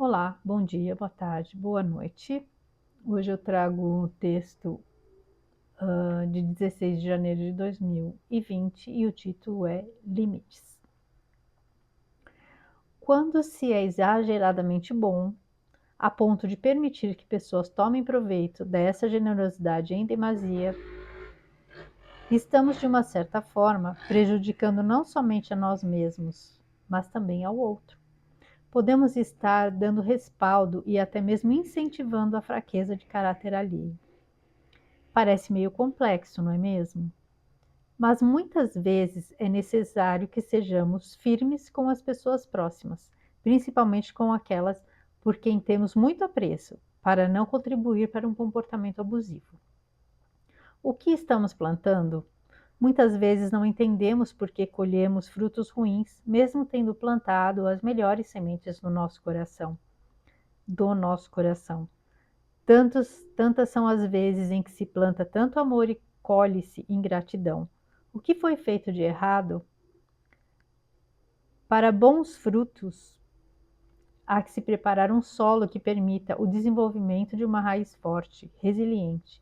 Olá, bom dia, boa tarde, boa noite. Hoje eu trago o texto de 16 de janeiro de 2020 e o título é Limites. Quando se é exageradamente bom, a ponto de permitir que pessoas tomem proveito dessa generosidade em demasia, estamos de uma certa forma prejudicando não somente a nós mesmos, mas também ao outro. Podemos estar dando respaldo e até mesmo incentivando a fraqueza de caráter alheio. Parece meio complexo, não é mesmo? Mas muitas vezes é necessário que sejamos firmes com as pessoas próximas, principalmente com aquelas por quem temos muito apreço, para não contribuir para um comportamento abusivo. O que estamos plantando? Muitas vezes não entendemos por que colhemos frutos ruins, mesmo tendo plantado as melhores sementes no nosso coração, do nosso coração. Tantas são as vezes em que se planta tanto amor e colhe-se ingratidão. O que foi feito de errado? Para bons frutos, há que se preparar um solo que permita o desenvolvimento de uma raiz forte, resiliente.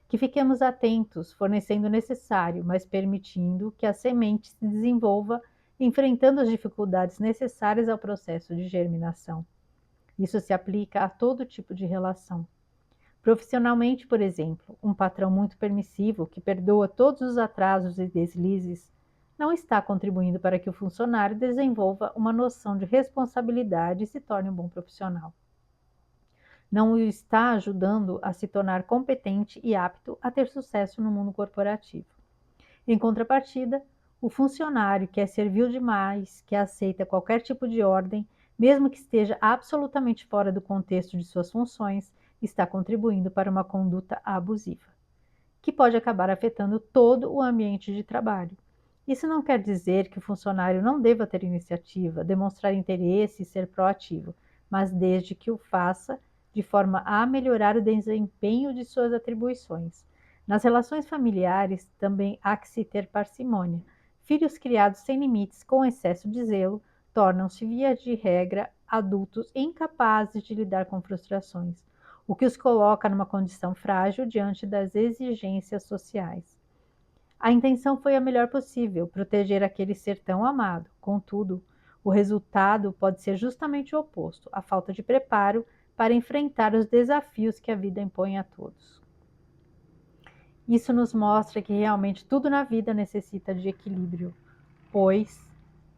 Que fiquemos atentos, fornecendo o necessário, mas permitindo que a semente se desenvolva, enfrentando as dificuldades necessárias ao processo de germinação. Isso se aplica a todo tipo de relação. Profissionalmente, por exemplo, um patrão muito permissivo, que perdoa todos os atrasos e deslizes, não está contribuindo para que o funcionário desenvolva uma noção de responsabilidade e se torne um bom profissional. Não o está ajudando a se tornar competente e apto a ter sucesso no mundo corporativo. Em contrapartida, o funcionário que é servil demais, que aceita qualquer tipo de ordem, mesmo que esteja absolutamente fora do contexto de suas funções, está contribuindo para uma conduta abusiva, que pode acabar afetando todo o ambiente de trabalho. Isso não quer dizer que o funcionário não deva ter iniciativa, demonstrar interesse e ser proativo, mas desde que o faça de forma a melhorar o desempenho de suas atribuições. Nas relações familiares também há que se ter parcimônia. Filhos criados sem limites, com excesso de zelo, tornam-se, via de regra, adultos incapazes de lidar com frustrações, o que os coloca numa condição frágil diante das exigências sociais. A intenção foi a melhor possível, proteger aquele ser tão amado. Contudo, o resultado pode ser justamente o oposto, a falta de preparo para enfrentar os desafios que a vida impõe a todos. Isso nos mostra que realmente tudo na vida necessita de equilíbrio, pois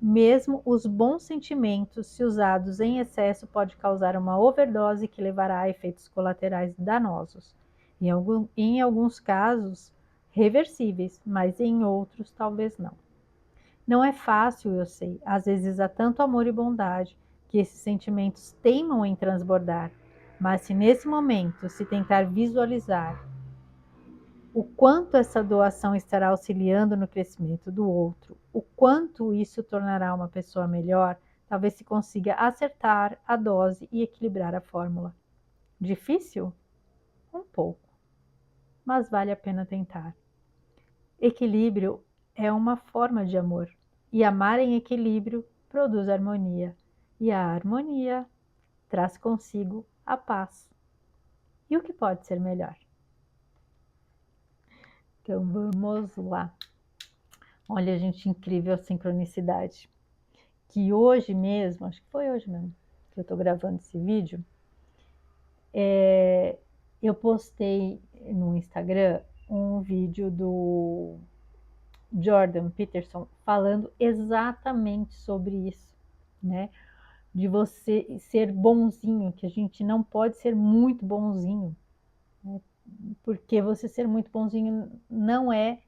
mesmo os bons sentimentos, se usados em excesso, pode causar uma overdose que levará a efeitos colaterais danosos. Em alguns casos, reversíveis, mas em outros talvez não. Não é fácil, eu sei. Às vezes há tanto amor e bondade que esses sentimentos teimam em transbordar. Mas se nesse momento se tentar visualizar o quanto essa doação estará auxiliando no crescimento do outro, o quanto isso tornará uma pessoa melhor, talvez se consiga acertar a dose e equilibrar a fórmula. Difícil? Um pouco, mas vale a pena tentar. Equilíbrio é uma forma de amor, e amar em equilíbrio produz harmonia, e a harmonia traz consigo a paz. E o que pode ser melhor? Então vamos lá. Olha, gente, incrível a sincronicidade. Que hoje mesmo, acho que foi hoje mesmo que eu estou gravando esse vídeo, eu postei no Instagram um vídeo do Jordan Peterson falando exatamente sobre isso, né? De você ser bonzinho, que a gente não pode ser muito bonzinho, né? Porque você ser muito bonzinho não é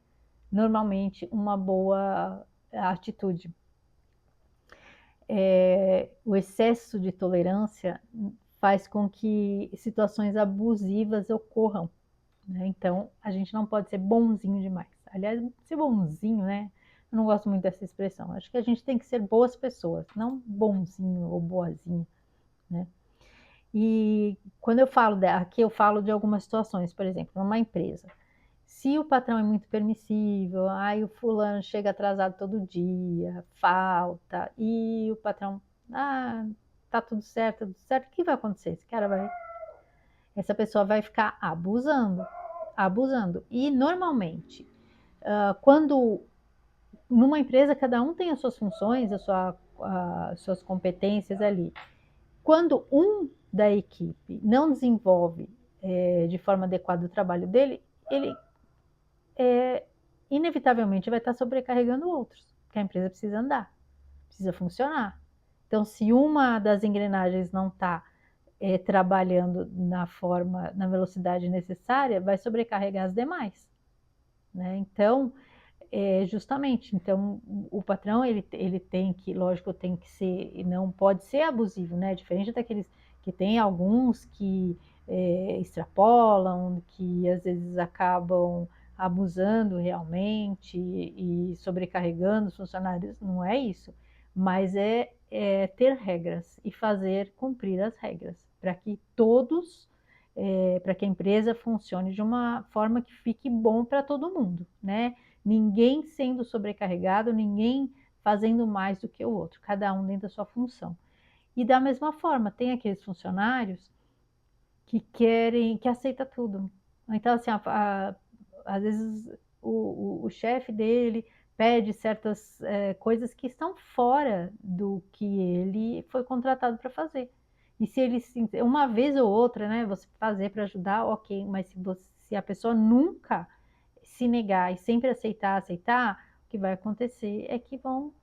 normalmente uma boa atitude. O excesso de tolerância faz com que situações abusivas ocorram, né? Então, a gente não pode ser bonzinho demais. Aliás, ser bonzinho, né? Eu não gosto muito dessa expressão. Acho que a gente tem que ser boas pessoas, não bonzinho ou boazinha, né? E quando eu falo aqui, eu falo de algumas situações, por exemplo, numa empresa. Se o patrão é muito permissível, aí o fulano chega atrasado todo dia, falta, e o patrão, tá tá tudo certo, o que vai acontecer? Essa pessoa vai ficar abusando, abusando. E normalmente, quando numa empresa cada um tem as suas funções, as suas competências ali. Quando um da equipe não desenvolve de forma adequada o trabalho dele, ele inevitavelmente vai estar sobrecarregando outros, porque a empresa precisa andar, precisa funcionar. Então, se uma das engrenagens não está trabalhando na velocidade necessária, vai sobrecarregar as demais, né? Então, justamente, então o patrão ele tem que, lógico, tem que ser, não pode ser abusivo, né? Diferente daqueles que tem alguns que extrapolam, que às vezes acabam abusando realmente e sobrecarregando os funcionários, não é isso, mas é ter regras e fazer cumprir as regras para que todos para que a empresa funcione de uma forma que fique bom para todo mundo, né? Ninguém sendo sobrecarregado, ninguém fazendo mais do que o outro, cada um dentro da sua função. E da mesma forma, tem aqueles funcionários que querem, que aceita tudo. Então, assim, às vezes o chefe dele pede certas coisas que estão fora do que ele foi contratado para fazer. E se ele, uma vez ou outra, né, você fazer para ajudar, ok, mas se a pessoa nunca se negar e sempre aceitar, o que vai acontecer é que vão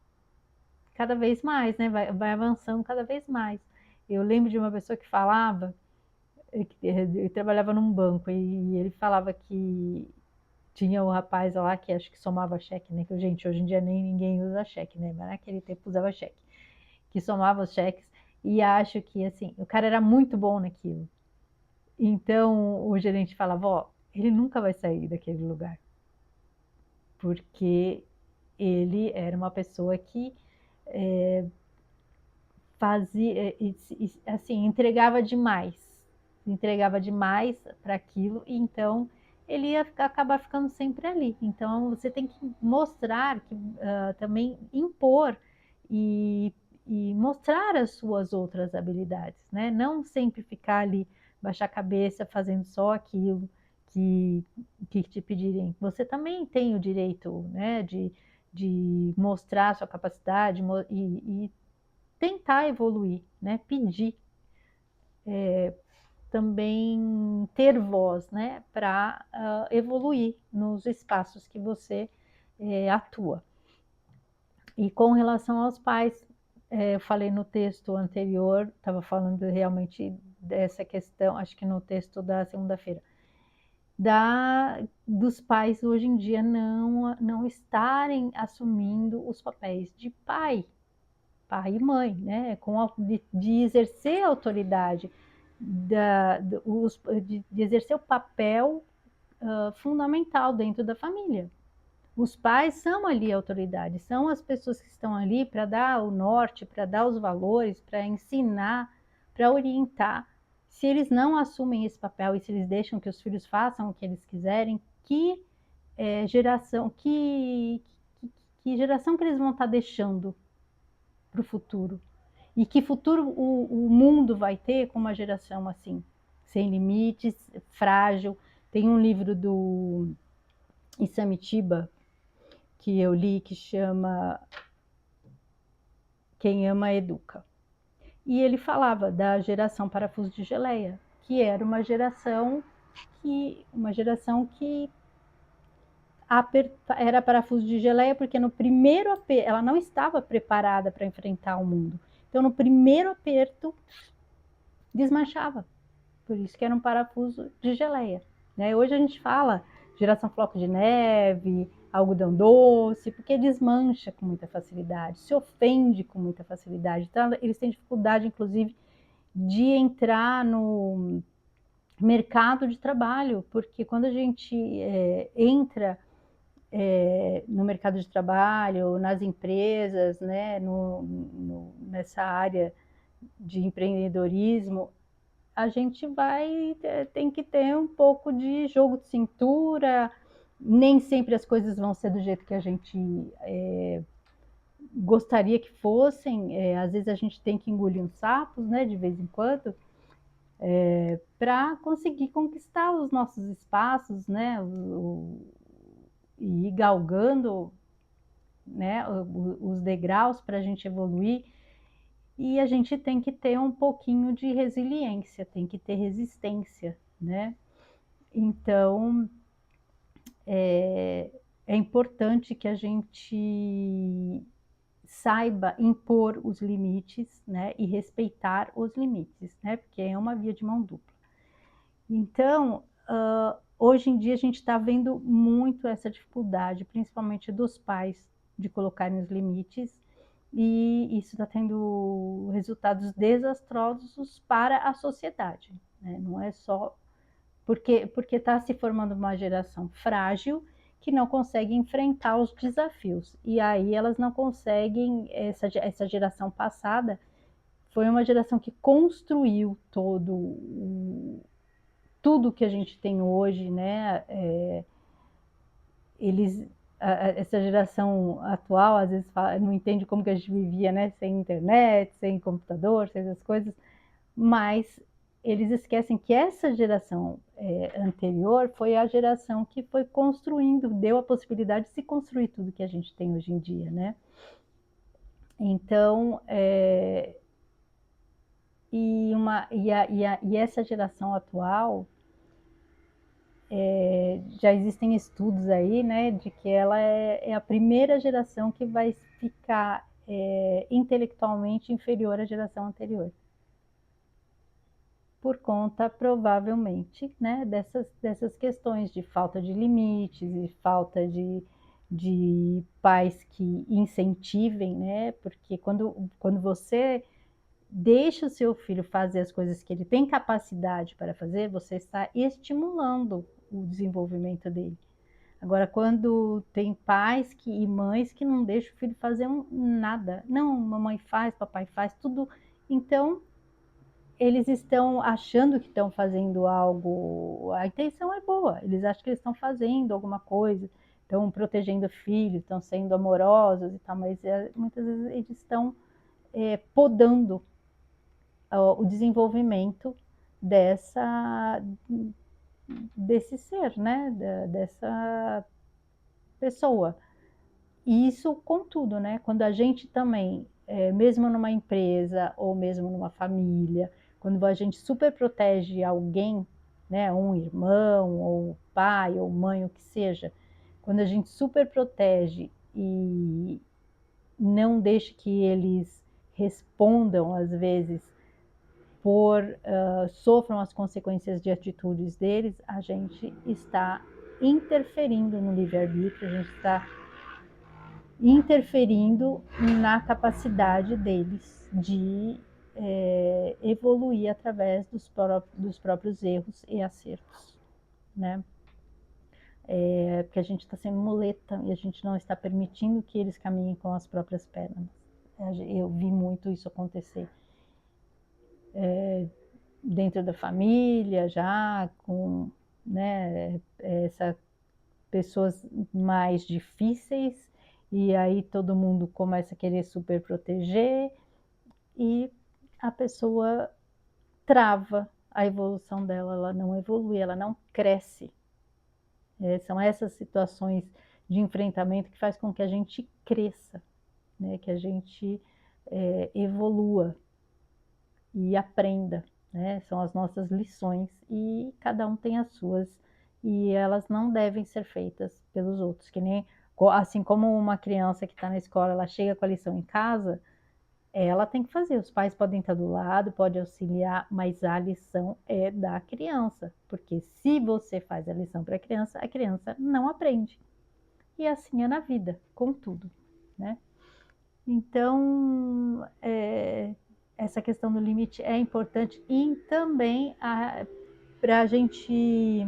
cada vez mais, né? Vai avançando cada vez mais. Eu lembro de uma pessoa que falava, ele trabalhava num banco e ele falava que tinha um rapaz lá que acho que somava cheque, né? Que, gente, hoje em dia nem ninguém usa cheque, né? Mas naquele tempo usava cheque. Que somava os cheques e acho que, assim, o cara era muito bom naquilo. Então, o gerente falava, ó, ele nunca vai sair daquele lugar. Porque ele era uma pessoa que fazia, assim, entregava demais para aquilo, e então ele ia acabar ficando sempre ali. Então você tem que mostrar, que também impor e, e mostrar as suas outras habilidades, né? Não sempre ficar ali, baixar a cabeça, fazendo só aquilo que, que te pedirem. Você também tem o direito, né, de mostrar a sua capacidade e tentar evoluir, né? Pedir também ter voz, né? Para evoluir nos espaços que você atua. E com relação aos pais, eu falei no texto anterior, estava falando realmente dessa questão, acho que no texto da segunda-feira, dos pais hoje em dia não estarem assumindo os papéis de pai e mãe, né? De exercer a autoridade, de exercer o papel fundamental dentro da família. Os pais são ali a autoridade, são as pessoas que estão ali para dar o norte, para dar os valores, para ensinar, para orientar. Se eles não assumem esse papel e se eles deixam que os filhos façam o que eles quiserem, geração, que geração que eles vão estar deixando para o futuro? E que futuro o mundo vai ter com uma geração assim, sem limites, frágil? Tem um livro do Isamitiba que eu li que chama Quem Ama Educa. E ele falava da geração parafuso de geleia, que era uma geração que era parafuso de geleia porque no primeiro aperto ela não estava preparada para enfrentar o mundo. Então no primeiro aperto desmanchava. Por isso que era um parafuso de geleia, né? Hoje a gente fala geração floco de neve, algodão doce, porque desmancha com muita facilidade, se ofende com muita facilidade. Então, eles têm dificuldade, inclusive, de entrar no mercado de trabalho, porque quando a gente entra no mercado de trabalho, nas empresas, né, nessa área de empreendedorismo, a gente tem que ter um pouco de jogo de cintura, nem sempre as coisas vão ser do jeito que a gente gostaria que fossem, às vezes a gente tem que engolir uns sapos, né, de vez em quando, para conseguir conquistar os nossos espaços, né, e ir galgando, né, os degraus para a gente evoluir. E a gente tem que ter um pouquinho de resiliência, tem que ter resistência, né? Então, é importante que a gente saiba impor os limites, né? E respeitar os limites, né? Porque é uma via de mão dupla. Então, hoje em dia a gente está vendo muito essa dificuldade, principalmente dos pais, de colocarem os limites, e isso está tendo resultados desastrosos para a sociedade, né? Não é só porque está se formando uma geração frágil que não consegue enfrentar os desafios, e aí elas não conseguem, essa geração passada foi uma geração que construiu tudo que a gente tem hoje, né? Eles, essa geração atual, às vezes não entende como que a gente vivia, né? Sem internet, sem computador, sem essas coisas, mas eles esquecem que essa geração anterior foi a geração que foi construindo, deu a possibilidade de se construir tudo que a gente tem hoje em dia, né? Então, e essa geração atual, já existem estudos aí, né, de que ela é a primeira geração que vai ficar intelectualmente inferior à geração anterior. Por conta, provavelmente, né, dessas questões de falta de limites e falta de pais que incentivem, né, porque quando você deixa o seu filho fazer as coisas que ele tem capacidade para fazer, você está estimulando o desenvolvimento dele. Agora, quando tem pais e mães que não deixam o filho fazer nada, não, mamãe faz, papai faz, tudo, então eles estão achando que estão fazendo algo, a intenção é boa, eles acham que eles estão fazendo alguma coisa, estão protegendo o filho, estão sendo amorosos e tal, mas muitas vezes eles estão podando o desenvolvimento desse ser, né? Dessa pessoa. E isso com tudo, né? Quando a gente também, mesmo numa empresa ou mesmo numa família, quando a gente super protege alguém, né? Um irmão, ou pai, ou mãe, o que seja, quando a gente super protege e não deixa que eles respondam, às vezes, sofram as consequências de atitudes deles, a gente está interferindo no livre-arbítrio, a gente está interferindo na capacidade deles de evoluir através dos próprios erros e acertos, né? Porque a gente está sendo muleta e a gente não está permitindo que eles caminhem com as próprias pernas. Eu vi muito isso acontecer dentro da família, já com, né, pessoas mais difíceis, e aí todo mundo começa a querer super proteger e a pessoa trava a evolução dela, ela não evolui, ela não cresce. São essas situações de enfrentamento que faz com que a gente cresça, né? Que a gente evolua e aprenda, né? São as nossas lições e cada um tem as suas e elas não devem ser feitas pelos outros, que nem assim como uma criança que está na escola, ela chega com a lição em casa, ela tem que fazer. Os pais podem estar do lado, podem auxiliar, mas a lição é da criança, porque se você faz a lição para a criança não aprende. E assim é na vida, com tudo, né? Então, essa questão do limite é importante e também para a gente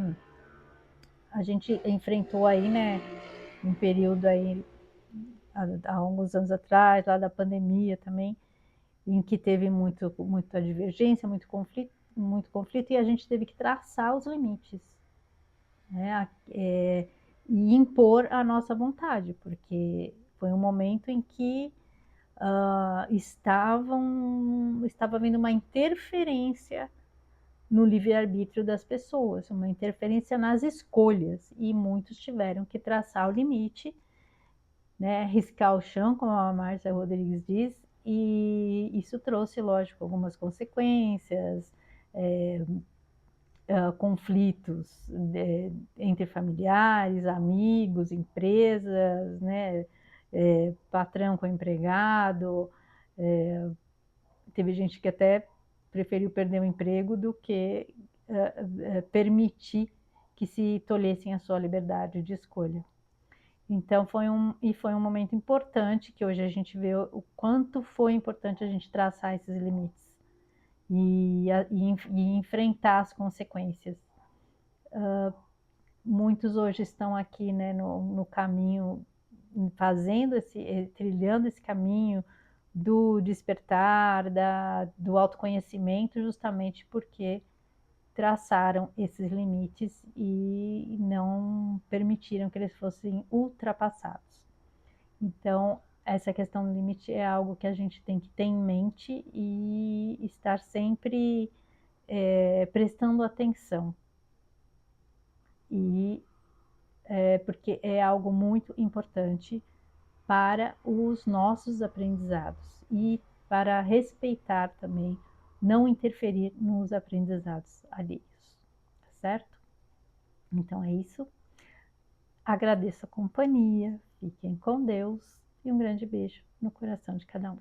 enfrentou aí, né, um período aí há alguns anos atrás, lá da pandemia também, em que teve muita divergência, muito conflito e a gente teve que traçar os limites, né, e impor a nossa vontade, porque foi um momento em que estava havendo uma interferência no livre-arbítrio das pessoas, uma interferência nas escolhas, e muitos tiveram que traçar o limite, né, riscar o chão, como a Márcia Rodrigues diz, e isso trouxe, lógico, algumas consequências, conflitos entre familiares, amigos, empresas, né, patrão com empregado, teve gente que até preferiu perder o emprego do que permitir que se tolhessem a sua liberdade de escolha. Então foi um momento importante que hoje a gente vê o quanto foi importante a gente traçar esses limites e enfrentar as consequências. Muitos hoje estão aqui, né, no caminho, trilhando esse caminho do despertar, do autoconhecimento, justamente porque traçaram esses limites e não permitiram que eles fossem ultrapassados. Então, essa questão do limite é algo que a gente tem que ter em mente e estar sempre prestando atenção. E porque é algo muito importante para os nossos aprendizados e para respeitar também, não interferir nos aprendizados alheios, tá certo? Então é isso. Agradeço a companhia, fiquem com Deus e um grande beijo no coração de cada um.